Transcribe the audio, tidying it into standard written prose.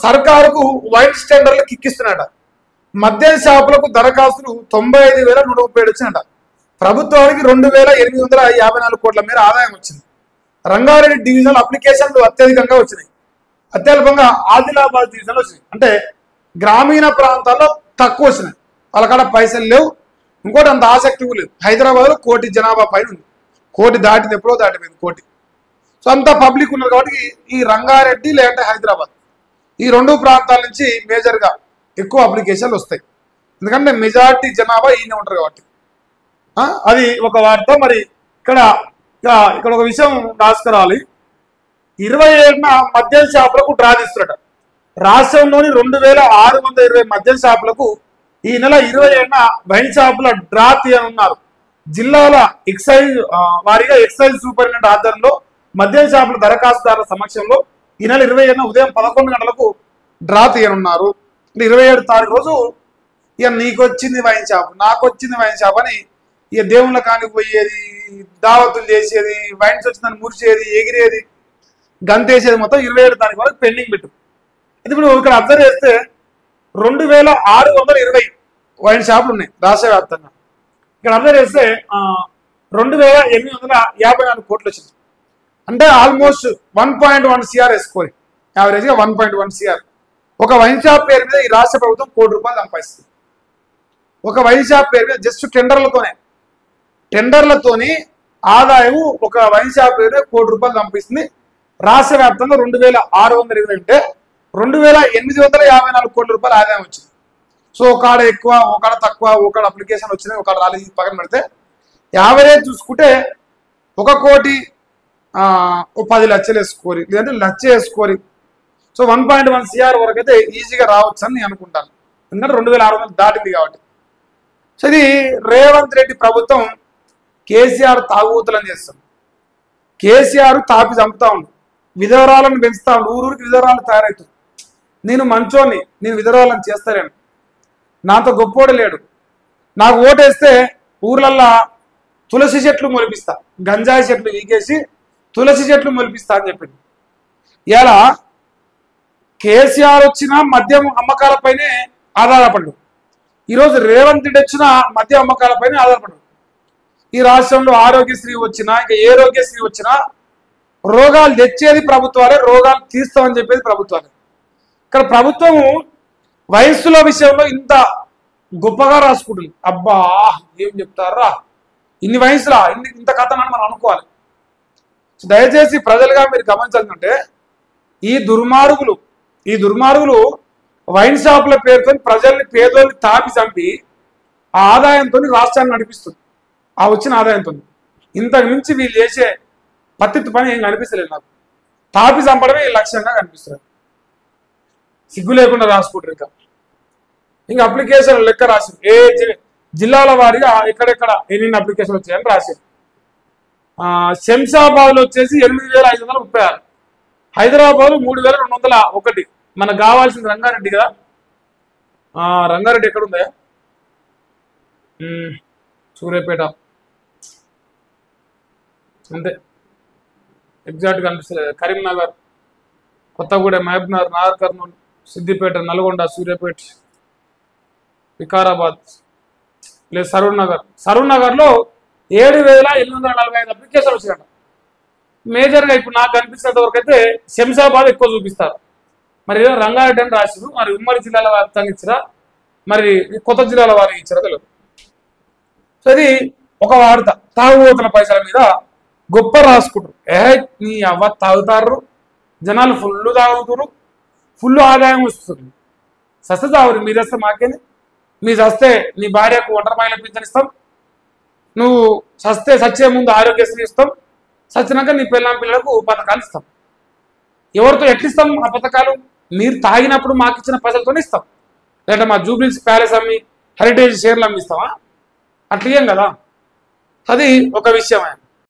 సర్కారుకు white స్టాండర్లు కిక్కిస్తున్నాడ. మద్యం షాపులకు దరఖాస్తులు 95,137 వచ్చినట. ప్రభుత్వానికి 2,854 కోట్ల మేర ఆదాయం వచ్చింది. రంగారెడ్డి డివిజనల్ అప్లికేషన్లు అత్యధికంగా వచ్చినాయి. అత్యల్పంగా ఆదిలాబాద్ డివిజన్లో వచ్చినాయి. అంటే గ్రామీణ ప్రాంతాల్లో తక్కువ వచ్చినాయి. వాళ్ళకాడ పైసలు లేవు. ఇంకోటి అంత ఆసక్తి లేదు. హైదరాబాద్లో 1 కోటి జనాభా పైన ఉంది. 1 కోటి దాటింది, ఎప్పుడో దాటిపోయింది 1 కోటి. సో అంతా పబ్లిక్ ఉన్నారు కాబట్టి ఈ రంగారెడ్డి లేదంటే హైదరాబాద్ ఈ 2 ప్రాంతాల నుంచి మేజర్గా ఎక్కువ అప్లికేషన్లు వస్తాయి. ఎందుకంటే మెజారిటీ జనాభా ఈయన ఉంటారు కాబట్టి. అది ఒక వార్త. మరి ఇక్కడ ఒక విషయం రాసుకురావాలి. 27న మద్యం షాపులకు డ్రా తీస్తున్నట. రాష్ట్రంలోని 2,620 మద్యం షాపులకు ఈ నెల 27న వైన్ షాపుల డ్రా తీయనున్నారు. జిల్లాల ఎక్సైజ్ వారీగా ఎక్సైజ్ సూపరింటెండెంట్ ఆధ్వర్యంలో మద్యం షాపుల దరఖాస్తుదారుల సమక్షంలో ఈ నెల 27న ఉదయం 11 గంటలకు డ్రా తీయనున్నారు. 27 తారీఖు రోజు ఇక నీకు వచ్చింది వైన్ షాప్, నాకు వచ్చింది వైన్ షాప్ అని ఇక దేవుళ్ళ కానికి పోయేది, దావతులు చేసేది, వైన్స్ వచ్చిందని మురిచేది, ఎగిరేది, గంతేసేది మొత్తం 27 తారీఖు వరకు పెండింగ్ పెట్టు. ఇప్పుడు ఇక్కడ అబ్జర్వ్ చేస్తే 2,620 వైన్ షాపులు ఉన్నాయి రాష్ట్ర వ్యాప్తంగా. ఇక్కడ అబ్జర్వ్ చేస్తే 2,854 కోట్లు వచ్చింది. అంటే ఆల్మోస్ట్ 1.1 CR వేసుకోవాలి. యావరేజ్గా 1.1 CR. ఒక వైన్ షాప్ పేరు మీద ఈ రాష్ట్ర ప్రభుత్వం 1 కోటి రూపాయలు సంపాదిస్తుంది. ఒక వైన్ షాప్ పేరు మీద జస్ట్ టెండర్లతోని ఆదాయం ఒక వైన్ షాప్ పేరు మీద 1 కోటి రూపాయలు సంపాదిస్తుంది. రాష్ట్ర వ్యాప్తంగా 2,620 అంటే 2,854 కోట్ల రూపాయలు ఆదాయం వచ్చింది. సో ఒకడ ఎక్కువ, ఒకడ తక్కువ, ఒకడ అప్లికేషన్ వచ్చినాయి, ఒకడ రాలేదు, పక్కన పెడితే యావరేజ్ చూసుకుంటే 1 కోటి 10 లక్షలు వేసుకోరి, లేదంటే 1 లక్ష వేసుకోరి. సో 1.1 CR వరకు అయితే ఈజీగా రావచ్చు అని నేను అనుకుంటాను. ఎందుకంటే 2,600 దాటింది కాబట్టి. సో ఇది రేవంత్ రెడ్డి ప్రభుత్వం కేసీఆర్ తాగుబోతులని చేస్తుంది. కేసీఆర్ తాపి చంపుతా ఉండు, విధవరాలను పెంచుతా ఉండు, ఊరూరికి విధవరాలు తయారవుతుంది. నేను మంచోని, నేను విధవరాలను చేస్తాను, నాతో గొప్పోడు లేడు, నాకు ఓటేస్తే ఊర్లల్లా తులసి చెట్లు మొలిపిస్తా, గంజాయి చెట్లు వీకేసి తులసి చెట్లు మొలిపిస్తా అని చెప్పింది. ఇలా కేసీఆర్ వచ్చిన మద్యం అమ్మకాలపైనే ఆధారపడ్డు. ఈరోజు రేవంత్ రెడ్డి వచ్చిన మద్యం అమ్మకాలపైనే ఆధారపడ్డు. ఈ రాష్ట్రంలో ఆరోగ్యశ్రీ వచ్చినా, ఇంకా ఏ ఆరోగ్యశ్రీ వచ్చినా రోగాలు తెచ్చేది ప్రభుత్వాలే, రోగాలు తీస్తామని చెప్పేది ప్రభుత్వాలే. ఇక్కడ ప్రభుత్వం వయస్సుల విషయంలో ఇంత గొప్పగా రాసుకుంటుంది. అబ్బా ఏం చెప్తారా, ఇన్ని వయసులా, ఇంత కథ అని మనం అనుకోవాలి. దయచేసి ప్రజలుగా మీరు గమనించాలంటే ఈ దుర్మార్గులు వైన్ షాపుల పేరుతో ప్రజల్ని, పేదోళ్ళని తాపి చంపి ఆ ఆదాయంతో రాష్ట్రాన్ని నడిపిస్తుంది. ఆ వచ్చిన ఆదాయంతో ఇంతకు మించి వీళ్ళు చేసే పత్తిత్తు పని ఏం కనిపిస్తలేదు నాకు. తాపి చంపడమే ఈ లక్ష్యంగా కనిపిస్తుంది. సిగ్గు లేకుండా రాసుకుంటారు. ఇంకా అప్లికేషన్ లెక్క రాసి ఏ జిల్లాల వారీగా ఎక్కడెక్కడ ఎన్ని అప్లికేషన్ వచ్చాయని రాశారు. శంషాబాద్లో వచ్చేసి 8,536, హైదరాబాద్ 3,201. మనకు కావాల్సింది రంగారెడ్డి కదా. రంగారెడ్డి ఎక్కడుందా? సూర్యాపేట అంతే, ఎగ్జాక్ట్గా అనిపిస్తలేదు. కరీంనగర్, కొత్తగూడెం, మహబూబ్నగర్, నాగర్ కర్నూలు, సిద్దిపేట, నల్గొండ, సూర్యాపేట, వికారాబాద్ లేదు సరూర్ నగర్లో 7,845 అప్లికేషన్ వచ్చాయట. మేజర్గా ఇప్పుడు నాకు కనిపిస్తున్నంత వరకు అయితే శంషాబాద్ ఎక్కువ చూపిస్తారు. మరి ఏదో రంగారెడ్డి అని రాసిరు, మరి ఉమ్మడి జిల్లాల వ్యాప్తంగా ఇచ్చిరా, మరి కొత్త జిల్లాల వారికి ఇచ్చారా తెలియదు. సో ఇది ఒక వార్త. తాగుబోతుల పైసల మీద గొప్ప రాసుకుంటారు. నీ అవ్వ తాగుతారు, జనాలు ఫుల్ తాగుతారు, ఫుల్ ఆదాయం వస్తుంది. సస్తే తాగురు, మీరు వస్తే మాకేంది, మీరు సస్తే నీ భార్యకు ఒంటరి మహిళ పింఛన్ ఇస్తాం, నువ్వు సస్తే సచ్చే ముందు ఆరోగ్యశ్రీ ఇస్తాం, సచ్చినాక నీ పిల్లలకు పథకాలు ఇస్తాం. ఎవరితో ఎట్లిస్తాం ఆ పథకాలు? మీరు తాగినప్పుడు మాకు ఇచ్చిన పైసలతోనే ఇస్తాం. లేదంటే మా జూబ్లీస్ ప్యాలెస్ అమ్మి, హెరిటేజ్ షేర్లు అమ్మిస్తామా? అట్లా ఇయ్యం కదా. అది ఒక విషయమే.